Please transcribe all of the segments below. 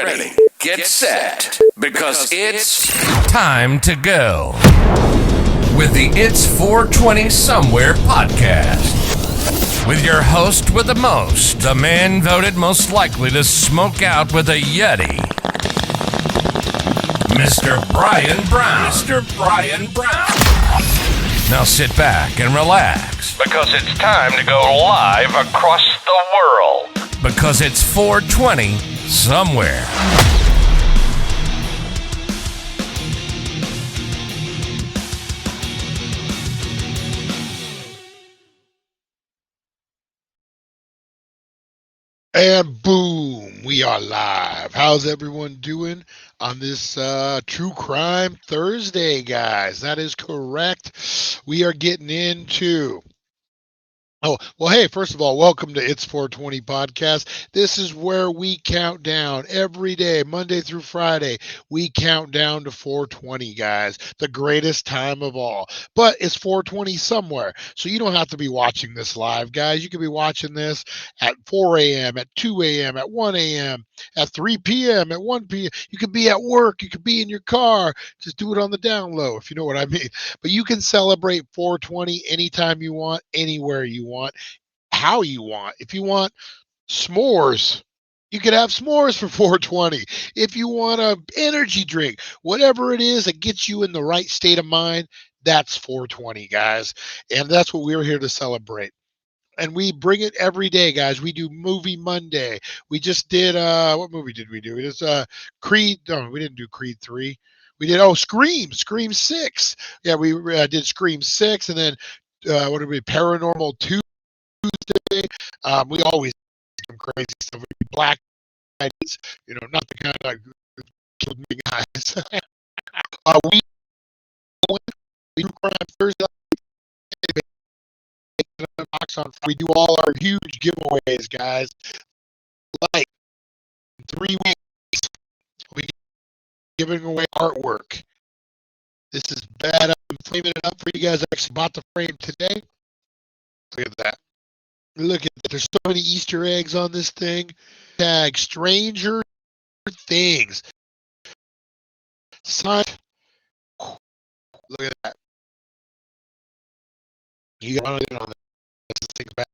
ready, get set, because it's time to go with the It's 420 Somewhere podcast. With your host with the most, the man voted most likely to smoke out with a Yeti, Mr. Brian Brown. Mr. Brian Brown. Now sit back and relax, because it's time to go live across the world. Because it's 420 Somewhere. And boom, we are live. How's everyone doing on this True Crime Thursday, guys? That is correct. We are getting into... Oh, well, hey, first of all, welcome to It's 420 Podcast. This is where we count down every day, Monday through Friday. We count down to 420, guys, the greatest time of all. But it's 420 somewhere, so you don't have to be watching this live, guys. You can be watching this at 4 a.m., at 2 a.m., at 1 a.m., at 3 p.m., at 1 p.m. You could be at work. You could be in your car. Just do it on the down low, if you know what I mean. But you can celebrate 420 anytime you want, anywhere you want, how you want. If you want s'mores, you could have s'mores for 420. If you want a energy drink, whatever it is that gets you in the right state of mind, that's 420, guys. And that's what we're here to celebrate. And we bring it every day, guys. We do Movie Monday. We just did, what movie did we do? It was Creed. No, we didn't do Creed 3. We did, Scream 6. Yeah, we did Scream 6, and then what did we, Paranormal 2. We always do some crazy stuff. We do Black Fridays, not the kind of killed me guys. we do Crime Thursday. We do all our huge giveaways, guys. Like 3 weeks, we giving away artwork. This is bad. I'm framing it up for you guys. I actually bought the frame today. Look at that. Look at that. There's so many Easter eggs on this thing. Tag Stranger Things. Sign. Look at that. You got it on this thing back.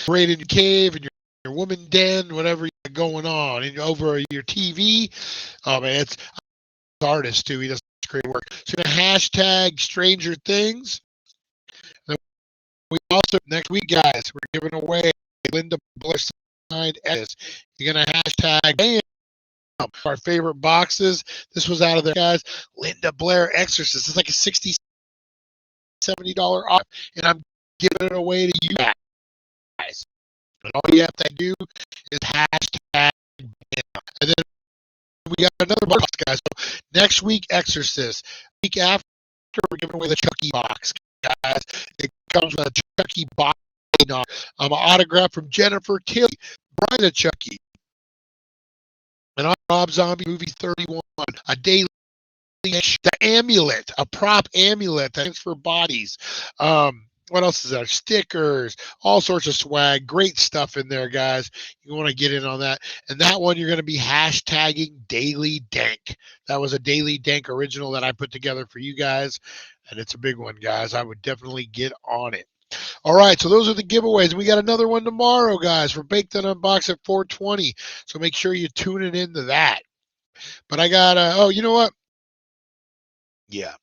Right in your cave, in your woman den, whatever you got going on, and over your TV. Oh man, it's an artist too. He does great work. So you're gonna hashtag Stranger Things. We also, next week, guys, we're giving away Linda Blair signed edits. You're going to hashtag BAM, our favorite boxes. This was out of there, guys. Linda Blair Exorcist. It's like a $60, $70 off, and I'm giving it away to you guys. And all you have to do is hashtag BAM. And then we got another box, guys. So next week, Exorcist. Week after, we're giving away the Chucky box, guys. It comes with a Chucky box, an autograph from Jennifer Tilly, Bride of Chucky, an Rob Zombie movie 31, a daily, the amulet, a prop amulet that's for bodies. What else is there? Stickers, all sorts of swag, great stuff in there, guys. You want to get in on that. And that one, you're going to be hashtagging Daily Dank. That was a Daily Dank original that I put together for you guys. And it's a big one, guys. I would definitely get on it. All right, so those are the giveaways. We got another one tomorrow, guys, for Baked and Unboxed at 420. So make sure you're tuning into that. But I got, you know what? Yeah.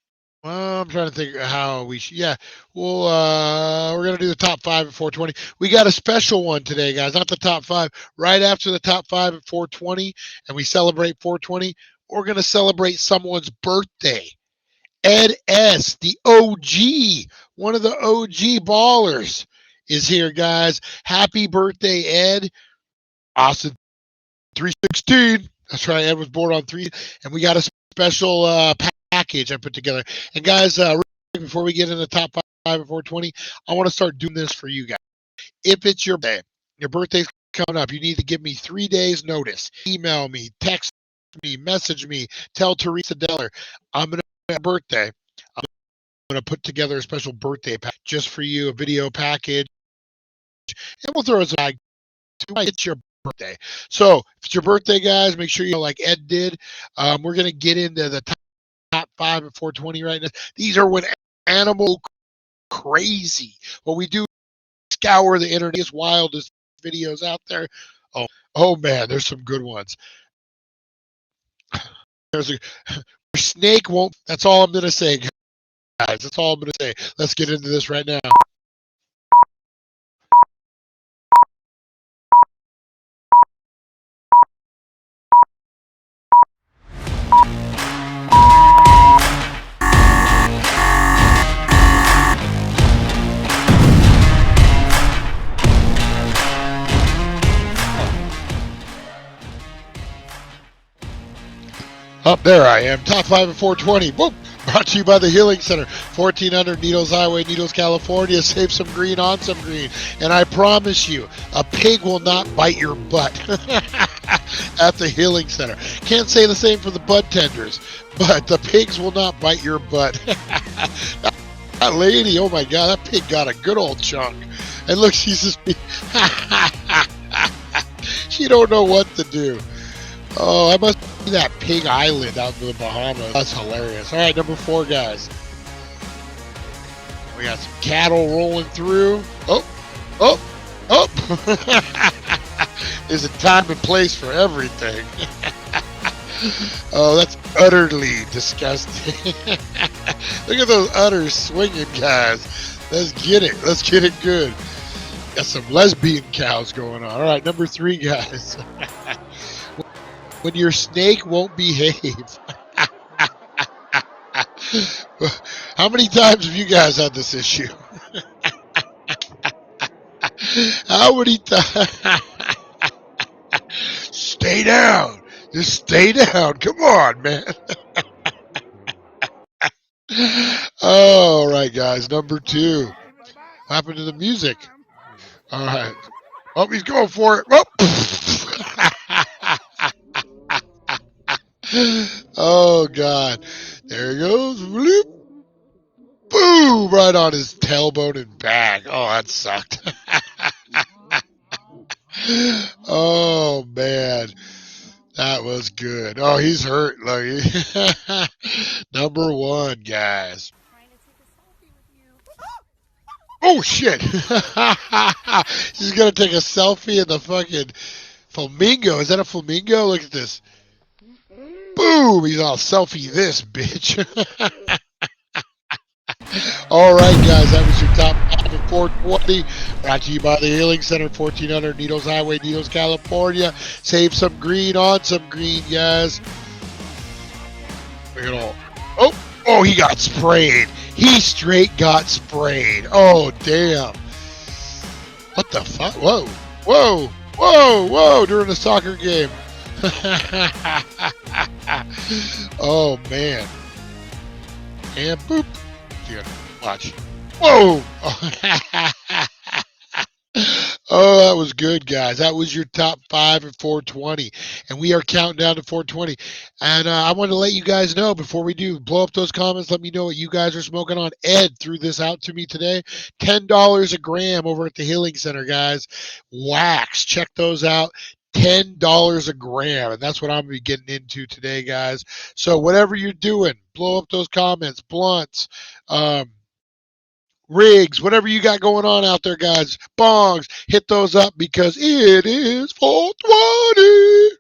I'm trying to think how we should. Yeah, we're going to do the top 5 at 420. We got a special one today, guys, not the top 5. Right after the top 5 at 420, and we celebrate 420, we're going to celebrate someone's birthday. Ed S., the OG, one of the OG ballers, is here, guys. Happy birthday, Ed. Austin 316. That's right. Ed was born on 3. And we got a special package I put together. And, guys, before we get into the top 5 at 420, I want to start doing this for you guys. If it's your birthday's coming up, you need to give me 3 days notice. Email me, text me, message me, tell Teresa Deller I'm going to birthday. I'm going to put together a special birthday pack just for you, a video package, and we'll throw a bag. It's your birthday. So if it's your birthday, guys, make sure you like Ed did. We're gonna get into the top 5 at 420 right now. These are when animal crazy. What we do, scour the internet, wildest videos out there. Oh man, there's some good ones. There's a snake won't. That's all I'm gonna say, guys. That's all I'm gonna say. Let's get into this right now. Up there I am. Top 5 at 420. Boom. Brought to you by the Healing Center. 1400 Needles Highway, Needles, California. Save some green on some green. And I promise you, a pig will not bite your butt at the Healing Center. Can't say the same for the bud tenders, but the pigs will not bite your butt. That lady, oh my God, that pig got a good old chunk. And look, she's just... she don't know what to do. Oh, I must be that pig island out in the Bahamas. That's hilarious. All right, number 4, guys. We got some cattle rolling through. Oh. There's a time and place for everything. Oh, that's utterly disgusting. Look at those udders swinging, guys. Let's get it. Let's get it good. Got some lesbian cows going on. All right, number 3, guys. When your snake won't behave. How many times have you guys had this issue? How many times? Stay down. Just stay down. Come on, man. All right, guys. Number 2. What happened to the music? All right. Oh, he's going for it. Oh. Oh God, there he goes. Bloop. Boom, right on his tailbone and back. Oh, that sucked. Oh man, that was good. Oh, he's hurt. Look. Number 1, guys. Oh shit. He's gonna take a selfie in the fucking flamingo. Is that a flamingo? Look at this. Boom! He's all selfie this, bitch. All right, guys, that was your top 5 of 420. Brought to you by the Healing Center, 1400 Needles Highway, Needles, California. Save some green on some green, guys. Look at all. Oh, he got sprayed. He straight got sprayed. Oh, damn. What the fuck? Whoa, during a soccer game. Oh man. And boop. Dude, watch. Whoa. Oh, that was good, guys. That was your top 5 at 420. And we are counting down to 420. And I want to let you guys know before we do, blow up those comments. Let me know what you guys are smoking on. Ed threw this out to me today. $10 a gram over at the Healing Center, guys. Wax. Check those out. $10 a gram, and that's what I'm going to be getting into today, guys. So whatever you're doing, blow up those comments, blunts, rigs, whatever you got going on out there, guys, bongs, hit those up because it is 420.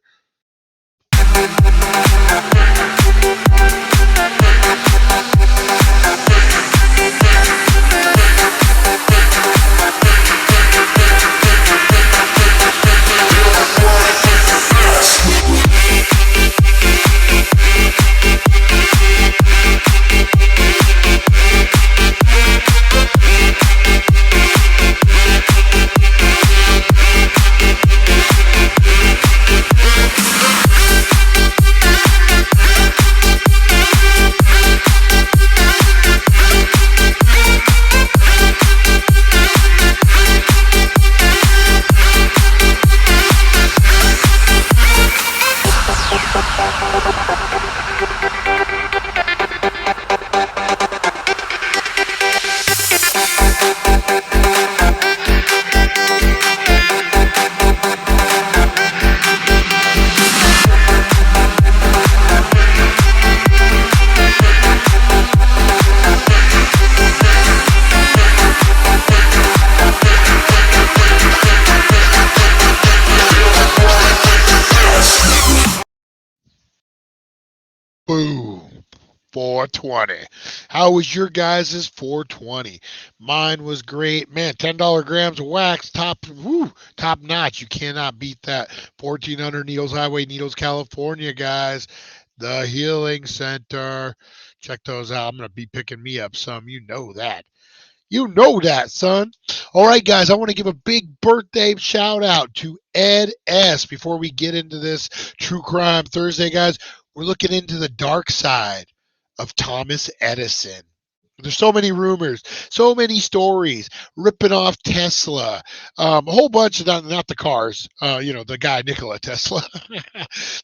420. How was your guys' 420? Mine was great. Man, $10 grams of wax, top notch. You cannot beat that. 1400 Needles Highway, Needles, California, guys. The Healing Center. Check those out. I'm going to be picking me up some. You know that. You know that, son. All right, guys, I want to give a big birthday shout out to Ed S. Before we get into this True Crime Thursday, guys, we're looking into the dark side of Thomas Edison. There's so many rumors, so many stories, ripping off Tesla, a whole bunch of, not the cars, the guy Nikola Tesla.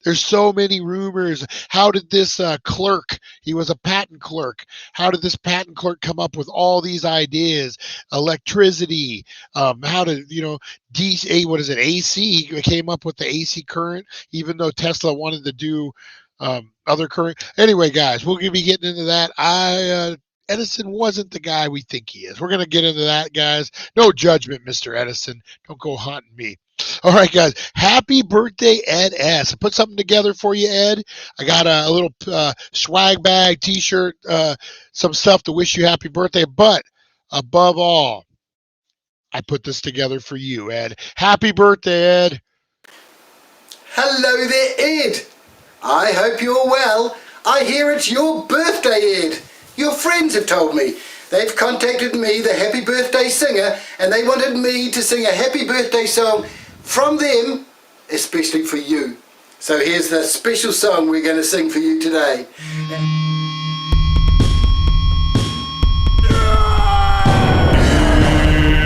There's so many rumors. How did this clerk, he was a patent clerk, how did this patent clerk come up with all these ideas? Electricity, how did, DC, what is it, AC, he came up with the AC current, even though Tesla wanted to do other current. Anyway, guys, we'll be getting into that. Edison wasn't the guy we think he is. We're going to get into that, guys. No judgment, Mr. Edison. Don't go haunting me. All right, guys. Happy birthday, Ed S. I put something together for you, Ed. I got a little swag bag, T-shirt, some stuff to wish you happy birthday. But above all, I put this together for you, Ed. Happy birthday, Ed. Hello there, Ed. I hope you're well. I hear it's your birthday, Ed. Your friends have told me. They've contacted me, the happy birthday singer, and they wanted me to sing a happy birthday song from them, especially for you. So here's the special song we're going to sing for you today.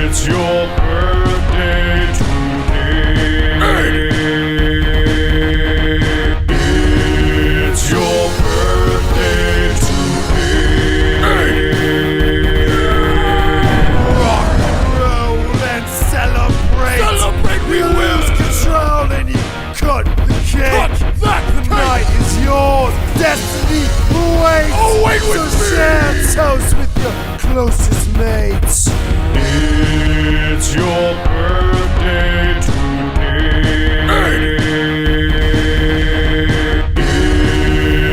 It's your birthday today. It's your birthday today. Rock and roll and celebrate. Celebrate, we will. Lose control and you cut the cake. Cut that the night is yours. Destiny awaits. Oh, wait with me. So share toast with your closest mates. It's your birthday today.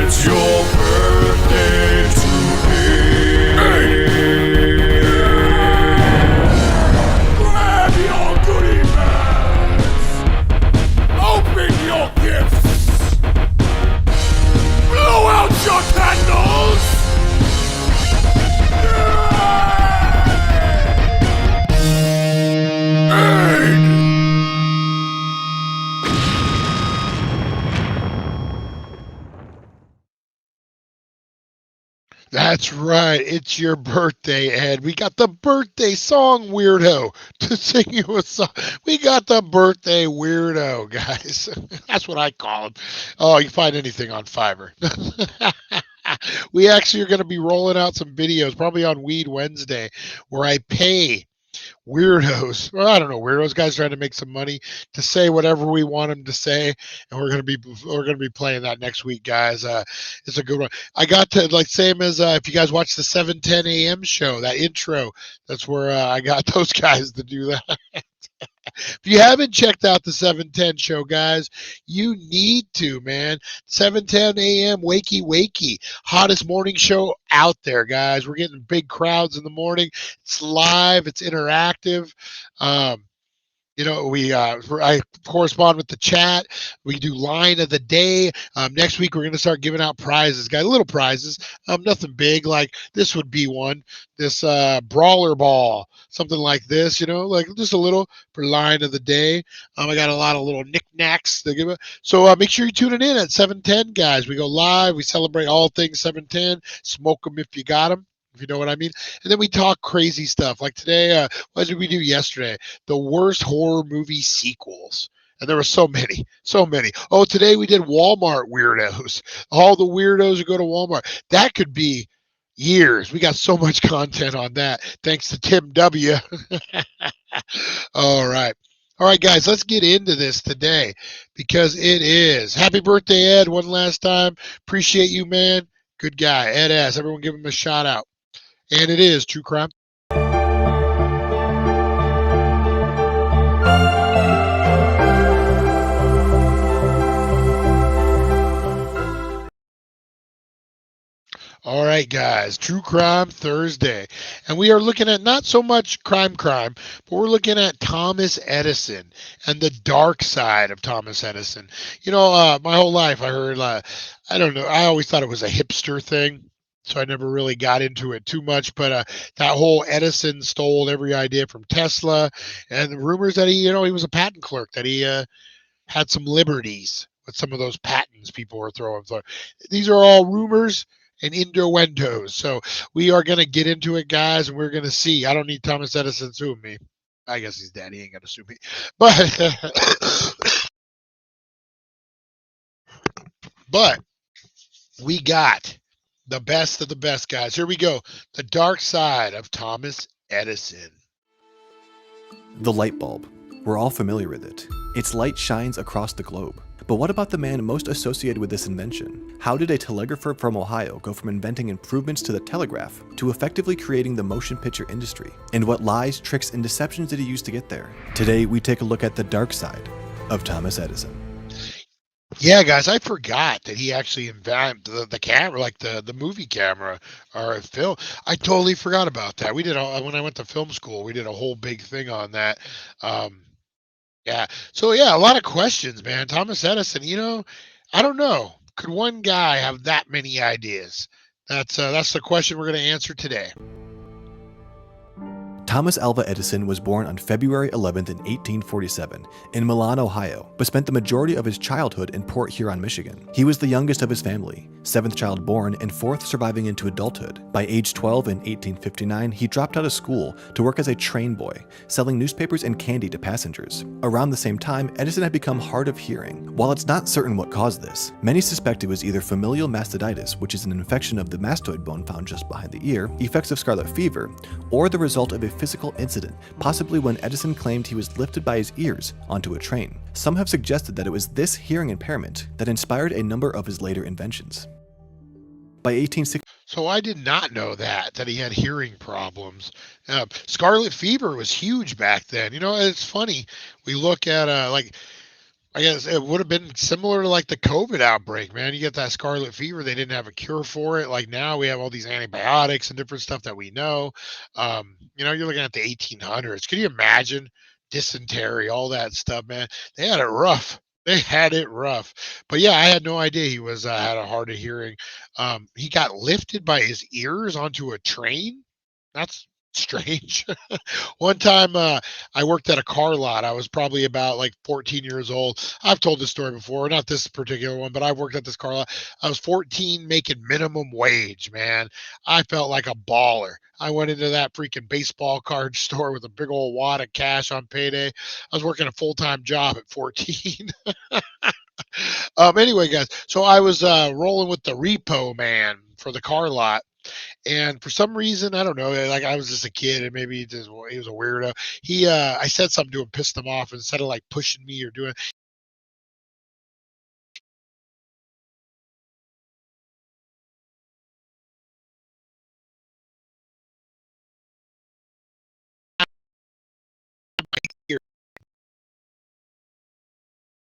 It's your birthday today. Grab your goodie bags. Open your gifts. Blow out your candles. That's right. It's your birthday, Ed. We got the birthday song weirdo to sing you a song. We got the birthday weirdo, guys. That's what I call him. Oh, you find anything on Fiverr. We actually are going to be rolling out some videos, probably on Weed Wednesday, where I pay weirdos. Well, I don't know, weirdos, guys trying to make some money to say whatever we want them to say, and we're gonna be playing that next week, guys. It's a good one. I got to, like, same as if you guys watch the 7:10 a.m. show, that intro. That's where I got those guys to do that. If you haven't checked out the 710 show, guys, you need to, man. 7:10 a.m. Wakey. Hottest morning show out there, guys. We're getting big crowds in the morning. It's live. It's interactive. I correspond with the chat. We do line of the day. Next week, we're going to start giving out prizes, guys. Little prizes. Nothing big. Like this would be one. This brawler ball. Something like this, like just a little for line of the day. I got a lot of little knickknacks to give it. So make sure you're tuning in at 7:10, guys. We go live. We celebrate all things 7:10. Smoke them if you got them. If you know what I mean. And then we talk crazy stuff. Like today, what did we do yesterday? The worst horror movie sequels. And there were so many. Oh, today we did Walmart weirdos. All the weirdos who go to Walmart. That could be years. We got so much content on that. Thanks to Tim W. All right, guys, let's get into this today because it is. Happy birthday, Ed, one last time. Appreciate you, man. Good guy, Ed S. Everyone give him a shout out. And it is True Crime. All right, guys, True Crime Thursday. And we are looking at not so much crime, but we're looking at Thomas Edison and the dark side of Thomas Edison. My whole life I heard, I don't know, I always thought it was a hipster thing. So I never really got into it too much, but that whole Edison stole every idea from Tesla, and the rumors that he was a patent clerk, that he had some liberties with some of those patents people were throwing. So these are all rumors and innuendos. So we are going to get into it, guys, and we're going to see. I don't need Thomas Edison suing me. I guess he's dead. He ain't going to sue me. But we got the best of the best, guys. Here we go. The dark side of Thomas Edison. The light bulb. We're all familiar with it. Its light shines across the globe. But what about the man most associated with this invention? How did a telegrapher from Ohio go from inventing improvements to the telegraph to effectively creating the motion picture industry? And what lies, tricks, and deceptions did he use to get there? Today, we take a look at the dark side of Thomas Edison. Yeah, guys, I forgot that he actually invented the camera, like the movie camera or film. I totally forgot about that. We did when I went to film school, we did a whole big thing on that. Yeah. So yeah, a lot of questions, man. Thomas Edison, I don't know. Could one guy have that many ideas? That's the question we're going to answer today. Thomas Alva Edison was born on February 11th in 1847 in Milan, Ohio, but spent the majority of his childhood in Port Huron, Michigan. He was the youngest of his family, seventh child born and fourth surviving into adulthood. By age 12 in 1859, he dropped out of school to work as a train boy, selling newspapers and candy to passengers. Around the same time, Edison had become hard of hearing. While it's not certain what caused this, many suspect it was either familial mastitis, which is an infection of the mastoid bone found just behind the ear, effects of scarlet fever, or the result of a physical incident, possibly when Edison claimed he was lifted by his ears onto a train. Some have suggested that it was this hearing impairment that inspired a number of his later inventions. By 1860, So I did not know that he had hearing problems. Scarlet fever was huge back then. It's funny. We look at I guess it would have been similar to like the COVID outbreak, man. You get that scarlet fever, they didn't have a cure for it. Like now we have all these antibiotics and different stuff that we know. You're looking at the 1800s. Can you imagine dysentery, all that stuff, man? They had it rough. They had it rough. But yeah, I had no idea he was had a hard of hearing. He got lifted by his ears onto a train. That's strange. One time I worked at a car lot. I was probably about like 14 years old. I've told this story before, not this particular one, but I've worked at this car lot. I was 14 making minimum wage, man. I felt like a baller. I went into that freaking baseball card store with a big old wad of cash on payday. I was working a full-time job at 14. Anyway, guys, so I was rolling with the repo man for the car lot. And for some reason, I don't know, like I was just a kid and maybe he was a weirdo. I said something to him, pissed him off, instead of like pushing me or doing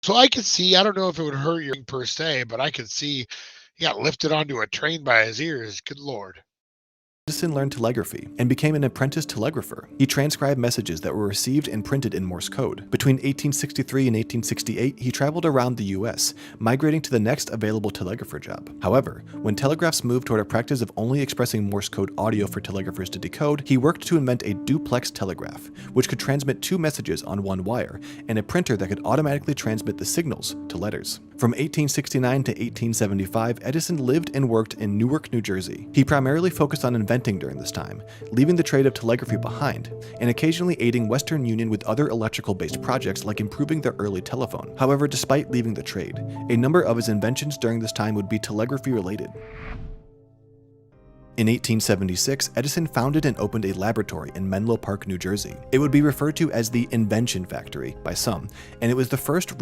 so I could see, I don't know if it would hurt your per se, but I could see he got lifted onto a train by his ears. Good Lord. Edison learned telegraphy and became an apprentice telegrapher. He transcribed messages that were received and printed in Morse code. Between 1863 and 1868, he traveled around the US, migrating to the next available telegrapher job. However, when telegraphs moved toward a practice of only expressing Morse code audio for telegraphers to decode, he worked to invent a duplex telegraph, which could transmit two messages on one wire, and a printer that could automatically transmit the signals to letters. From 1869 to 1875, Edison lived and worked in Newark, New Jersey. He primarily focused on inventing during this time, leaving the trade of telegraphy behind, and occasionally aiding Western Union with other electrical-based projects like improving their early telephone. However, despite leaving the trade, a number of his inventions during this time would be telegraphy-related. In 1876, Edison founded and opened a laboratory in Menlo Park, New Jersey. It would be referred to as the Invention Factory by some, and it was the first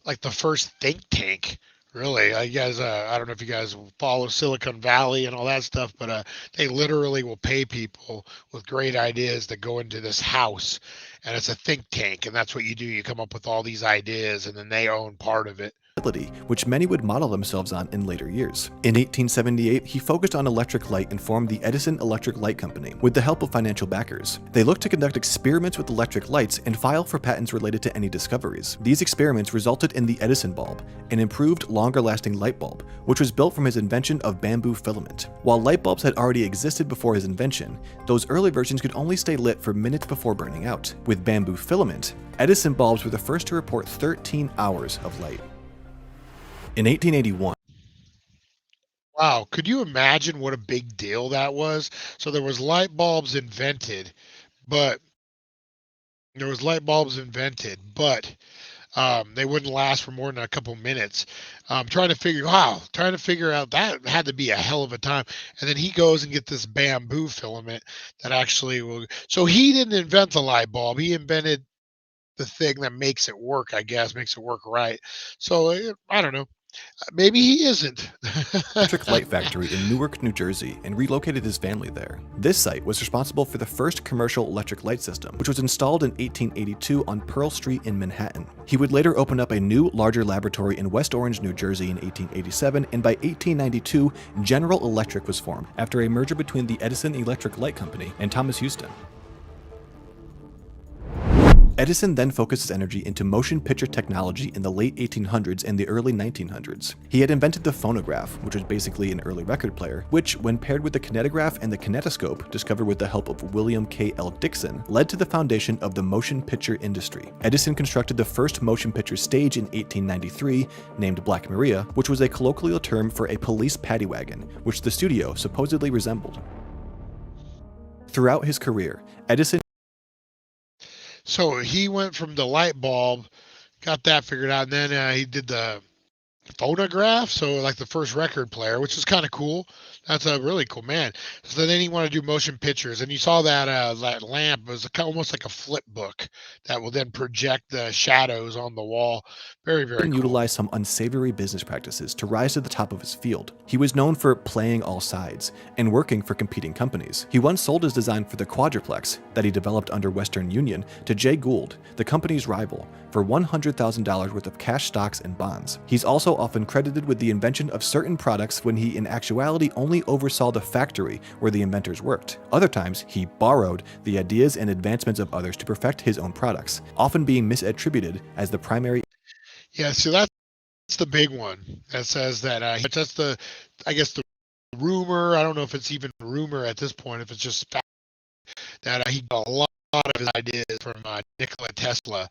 Like the first think tank, really. I don't know if you guys follow Silicon Valley and all that stuff, but they literally will pay people with great ideas that go into this house, and it's a think tank, and that's what you do. You come up with all these ideas, and then they own part of it. which many would model themselves on in later years. In 1878, he focused on electric light and formed the Edison Electric Light Company with the help of financial backers. They looked to conduct experiments with electric lights and file for patents related to any discoveries. These experiments resulted in the Edison bulb, an improved, longer-lasting light bulb, which was built from his invention of bamboo filament. While light bulbs had already existed before his invention, those early versions could only stay lit for minutes before burning out. With bamboo filament, Edison bulbs were the first to report 13 hours of light. In 1881, Wow, could you imagine what a big deal that was? So there was light bulbs invented, but they wouldn't last for more than a couple minutes. Trying to figure out that had to be a hell of a time. And then he goes and get this bamboo filament that actually will. So he didn't invent the light bulb. He invented the thing that makes it work, I guess, makes it work right. So I don't know. Maybe he isn't. electric light factory in Newark, New Jersey, and relocated his family there. This site was responsible for the first commercial electric light system, which was installed in 1882 on Pearl Street in Manhattan. He would later open up a new, larger laboratory in West Orange, New Jersey in 1887, and by 1892, General Electric was formed after a merger between the Edison Electric Light Company and Thomas Houston. Edison then focused his energy into motion picture technology in the late 1800s and the early 1900s. He had invented the phonograph, which was basically an early record player, which, when paired with the kinetograph and the kinetoscope, discovered with the help of William K. L. Dixon, led to the foundation of the motion picture industry. Edison constructed the first motion picture stage in 1893, named Black Maria, which was a colloquial term for a police paddy wagon, which the studio supposedly resembled. Throughout his career, Edison So he went from the light bulb, got that figured out, and then he did the phonograph, so like the first record player, which is kind of cool. That's a really cool, man. So then he wanted to do motion pictures, and you saw that that lamp was almost like a flip book that will then project the shadows on the wall. Very, very cool. utilized some unsavory business practices to rise to the top of his field. He was known for playing all sides and working for competing companies. He once sold his design for the quadruplex that he developed under Western Union to Jay Gould, the company's rival, for $100,000 worth of cash, stocks, and bonds. He's also often credited with the invention of certain products when he in actuality only oversaw the factory where the inventors worked. Other times, he borrowed the ideas and advancements of others to perfect his own products, often being misattributed as the primary. Yeah, so that's the big one that says that that's the, I guess, the rumor. I don't know if it's even rumor at this point, if it's just fact that he got a lot of his ideas from Nikola Tesla,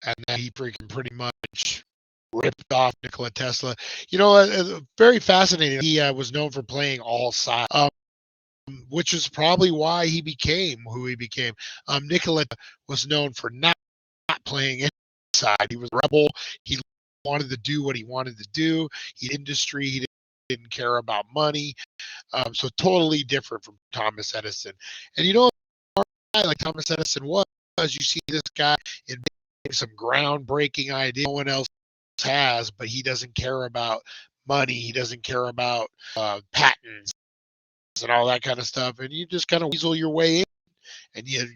and that he freaking pretty much ripped off Nikola Tesla. You know, very fascinating. He was known for playing all sides, which is probably why he became who he became. Nikola was known for not playing any side. He was a rebel. He wanted to do what he wanted to do. He industry. He didn't care about money. So totally different from Thomas Edison. And you know, like Thomas Edison was, you see this guy inventing some groundbreaking idea no one else has, but he doesn't care about money. He doesn't care about patents and all that kind of stuff. And you just kind of weasel your way in, and you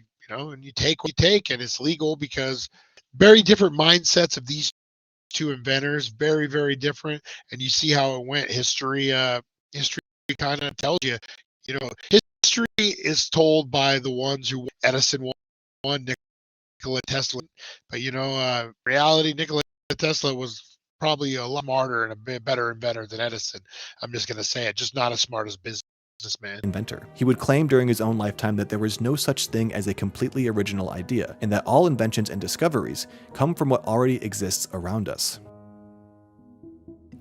take what you take, and it's legal, because very different mindsets of these two inventors, very, very different. And you see how it went. History kind of tells you, history is told by the ones who Edison won, Nikola Tesla. But reality, Nikola Tesla was probably a lot smarter and a bit better inventor than Edison. I'm just going to say it, just not as smart as businessman. Inventor. He would claim during his own lifetime that there was no such thing as a completely original idea, and that all inventions and discoveries come from what already exists around us.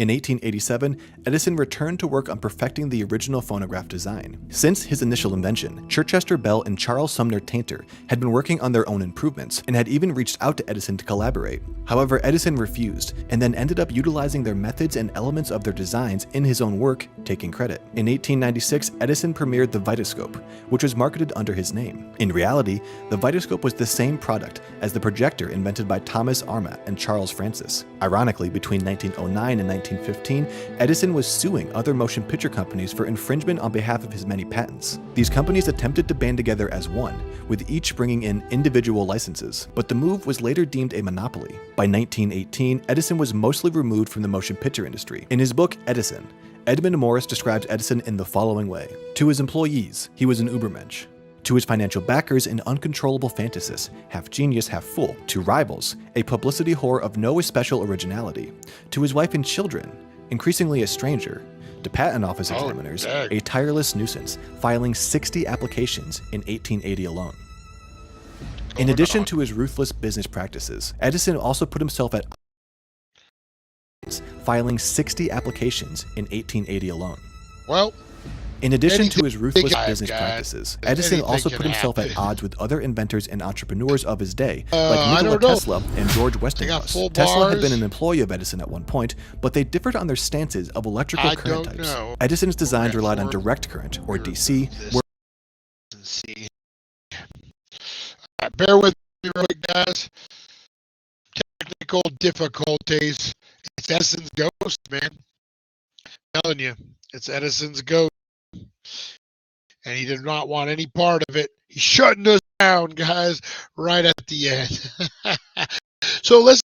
In 1887, Edison returned to work on perfecting the original phonograph design. Since his initial invention, Chichester Bell and Charles Sumner Tainter had been working on their own improvements and had even reached out to Edison to collaborate. However, Edison refused, and then ended up utilizing their methods and elements of their designs in his own work, taking credit. In 1896, Edison premiered the Vitascope, which was marketed under his name. In reality, the Vitascope was the same product as the projector invented by Thomas Armat and Charles Francis. Ironically, between 1909 and 1915, Edison was suing other motion picture companies for infringement on behalf of his many patents. These companies attempted to band together as one, with each bringing in individual licenses, but the move was later deemed a monopoly. By 1918, Edison was mostly removed from the motion picture industry. In his book, Edison, Edmund Morris describes Edison in the following way. To his employees, he was an Ubermensch. To his financial backers, an uncontrollable fantasist, half genius, half fool. To rivals, a publicity whore of no especial originality. To his wife and children, increasingly a stranger. To patent office examiners, a tireless nuisance, filing 60 applications in 1880 alone. In addition to his ruthless business practices, Edison also put himself at odds, filing 60 applications in 1880 alone. Well, in addition to his ruthless anything, business guys. practices, Edison Anything also can put himself at happen. odds with other inventors and entrepreneurs of his day, I like Nikola don't know. Tesla and George got Westinghouse. full Tesla had bars. been an employee of Edison at one point, but they differed on their stances of electrical I current don't types. know. Edison's designs Okay, relied on for- direct current, or DC, This where and see. Bear with me, real quick, guys. Technical difficulties. It's Edison's ghost, man. I'm telling you, it's Edison's ghost. And he did not want any part of it. He's shutting us down, guys, right at the end. So let's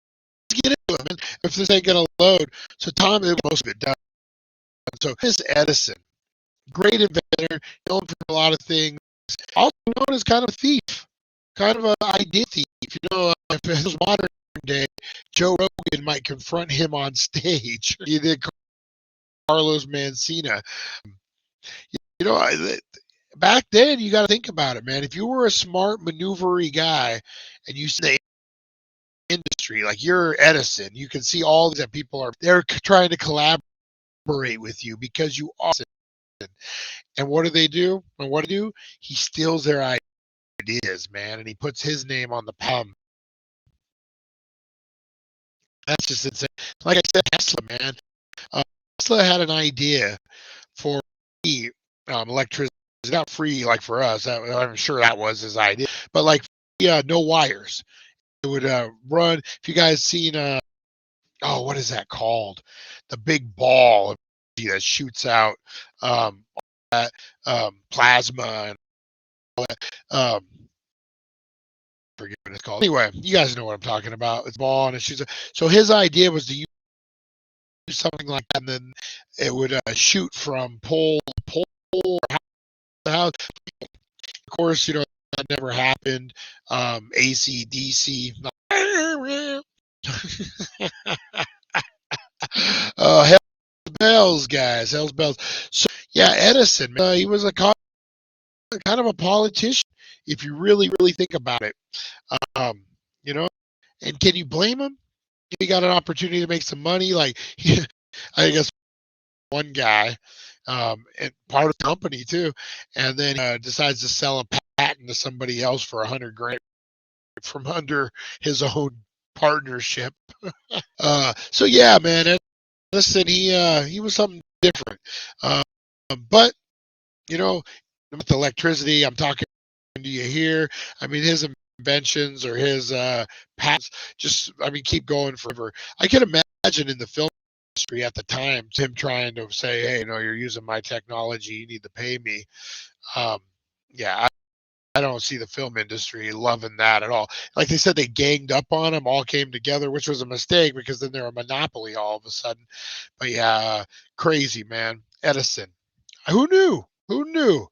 get into it, man. If this ain't going to load. So Tom, most of it done. So this Edison, great inventor, known for a lot of things. Also known as kind of a thief, kind of an idea thief. You know, if it was modern day, Joe Rogan might confront him on stage. He did Carlos Mancina. You know, back then, you got to think about it, man. If you were a smart, maneuvery guy, and you see the industry, like you're Edison, you can see all that people are, they're trying to collaborate with you because you are. And what do they do? And what do they do? He steals their ideas, man, and he puts his name on the palm. That's just insane. Like I said, Tesla, man. Tesla had an idea for electricity. Not free like for us. I'm sure that was his idea, but like no wires. It would run. If you guys seen what is that called? The big ball that shoots out that plasma and all that. Forget what it's called. Anyway, you guys know what I'm talking about. It's a ball and it shoots. So his idea was to use something like that, and then it would shoot from pole to pole. House. Of course, you know that never happened. AC, DC. Hell's bells, guys. Hell's bells. So yeah, Edison. He was a kind of a politician, if you really, really think about it. You know, and can you blame him? He got an opportunity to make some money. Like, I guess one guy. And part of the company too, and then decides to sell a patent to somebody else for $100,000 from under his own partnership. So yeah, man, listen, he was something different. But you know, with electricity, I'm talking to you here. I mean, his inventions or his patents, keep going forever. I can imagine in the film industry at the time, him trying to say, hey, you're using my technology, you need to pay me. I don't see the film industry loving that at all. Like they said, they ganged up on him, all came together, which was a mistake because then they're a monopoly all of a sudden. But yeah, crazy, man. Edison. Who knew? Who knew?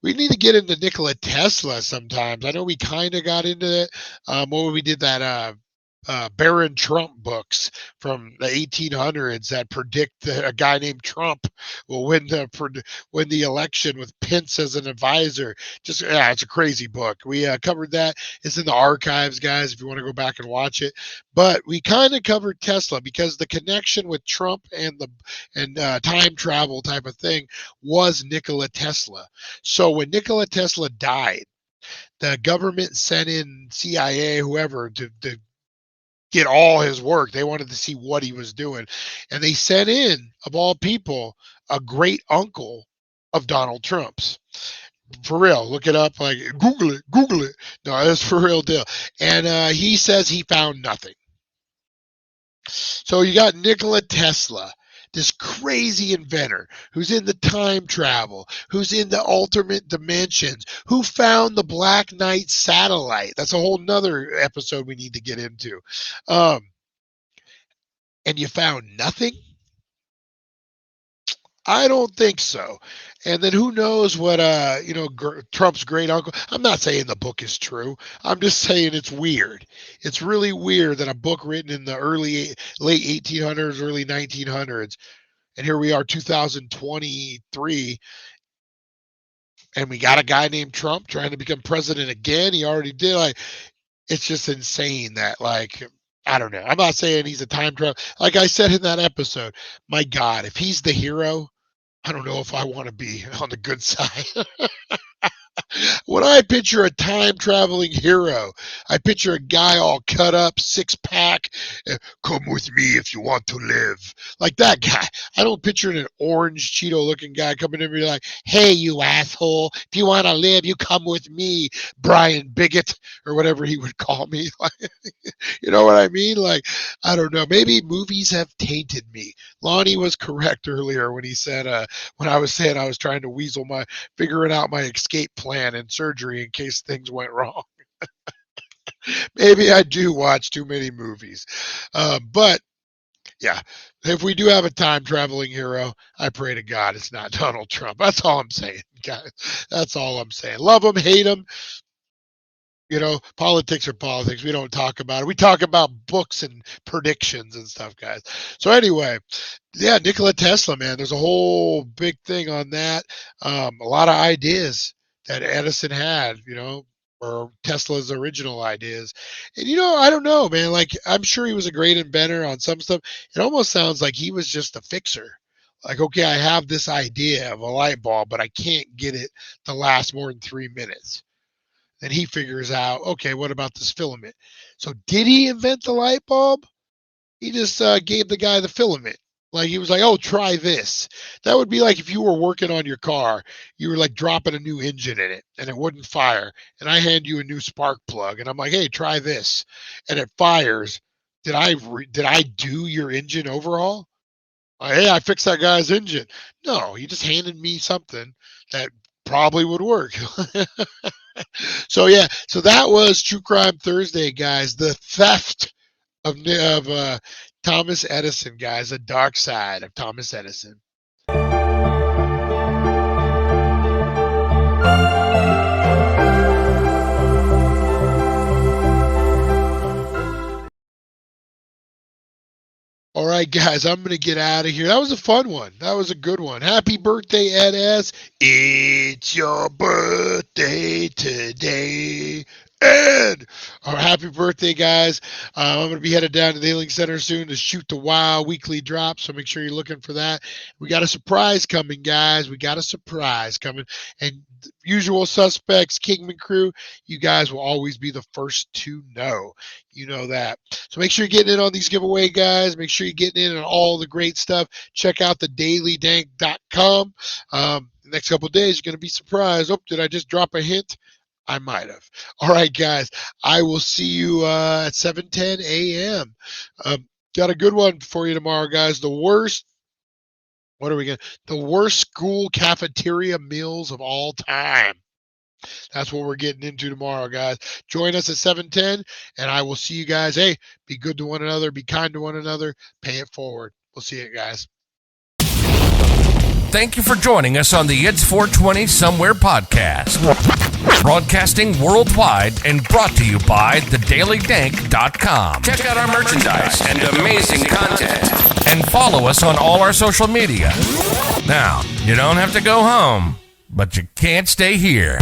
We need to get into Nikola Tesla sometimes. I know we kind of got into it when we did that Baron Trump books from the 1800s that predict that a guy named Trump will win the election with Pence as an advisor. It's a crazy book. We covered that. It's in the archives, guys, if you want to go back and watch it. But we kind of covered Tesla because the connection with Trump and time travel type of thing was Nikola Tesla. So when Nikola Tesla died, the government sent in CIA, whoever, to get all his work. They wanted to see what he was doing. And they sent in, of all people, a great uncle of Donald Trump's. For real, look it up. Like Google it. No, that's for real deal. And he says he found nothing. So you got Nikola Tesla, this crazy inventor who's into time travel, who's into alternate dimensions, who found the Black Knight satellite. That's a whole nother episode we need to get into. And you found nothing? I don't think so. And then who knows what Trump's great uncle. I'm not saying the book is true. I'm just saying it's weird. It's really weird that a book written in the late 1800s, early 1900s, and here we are 2023, and we got a guy named Trump trying to become president again. He already did. Like, it's just insane that, like, I don't know. I'm not saying he's a time travel. Like I said in that episode, my God, if he's the hero, I don't know if I want to be on the good side. When I picture a time traveling hero, I picture a guy all cut up, six pack, come with me if you want to live. Like that guy. I don't picture an orange Cheeto looking guy coming in and be like, hey, you asshole, if you want to live, you come with me, Brian Bigot, or whatever he would call me. You know what I mean? Like, I don't know. Maybe movies have tainted me. Lonnie was correct earlier when he said, when I was saying I was trying to figuring out my escape plan and surgery in case things went wrong. Maybe I do watch too many movies. But yeah, if we do have a time traveling hero, I pray to God it's not Donald Trump. That's all I'm saying, guys. That's all I'm saying. Love him, hate him. You know, politics are politics. We don't talk about it. We talk about books and predictions and stuff, guys. So anyway, yeah, Nikola Tesla, man, there's a whole big thing on that. A lot of ideas that Edison had, or Tesla's original ideas. And, I don't know, man, like, I'm sure he was a great inventor on some stuff. It almost sounds like he was just a fixer. Like, okay, I have this idea of a light bulb, but I can't get it to last more than 3 minutes. Then he figures out, okay, what about this filament? So did he invent the light bulb? He just gave the guy the filament. Like, he was like, oh, try this. That would be like if you were working on your car, you were like dropping a new engine in it and it wouldn't fire. And I hand you a new spark plug and I'm like, hey, try this. And it fires. Did I do your engine overhaul? Hey, I fixed that guy's engine. No, he just handed me something that probably would work. So yeah, so that was True Crime Thursday, guys. The theft of Thomas Edison, guys. The dark side of Thomas Edison. All right, guys, I'm going to get out of here. That was a fun one. That was a good one. Happy birthday, Ed S. It's your birthday today, Ed. Happy birthday, guys. I'm going to be headed down to the Healing Center soon to shoot the WoW weekly drop, so make sure you're looking for that. We got a surprise coming, guys. We got a surprise coming. And usual suspects, Kingman crew, you guys will always be the first to know. You know that. So make sure you're getting in on these giveaway, guys. Make sure you're getting in on all the great stuff. Check out the dailydank.com. The next couple of days, you're going to be surprised. Oh, did I just drop a hint? I might have. All right, guys. I will see you at 7:10 a.m. Got a good one for you tomorrow, guys. The worst school cafeteria meals of all time. That's what we're getting into tomorrow, guys. Join us at 7:10, and I will see you guys. Hey, be good to one another. Be kind to one another. Pay it forward. We'll see you, guys. Thank you for joining us on the It's 420 Somewhere podcast. Broadcasting worldwide and brought to you by thedailydank.com. Check out our merchandise and amazing content. And follow us on all our social media. Now, you don't have to go home, but you can't stay here.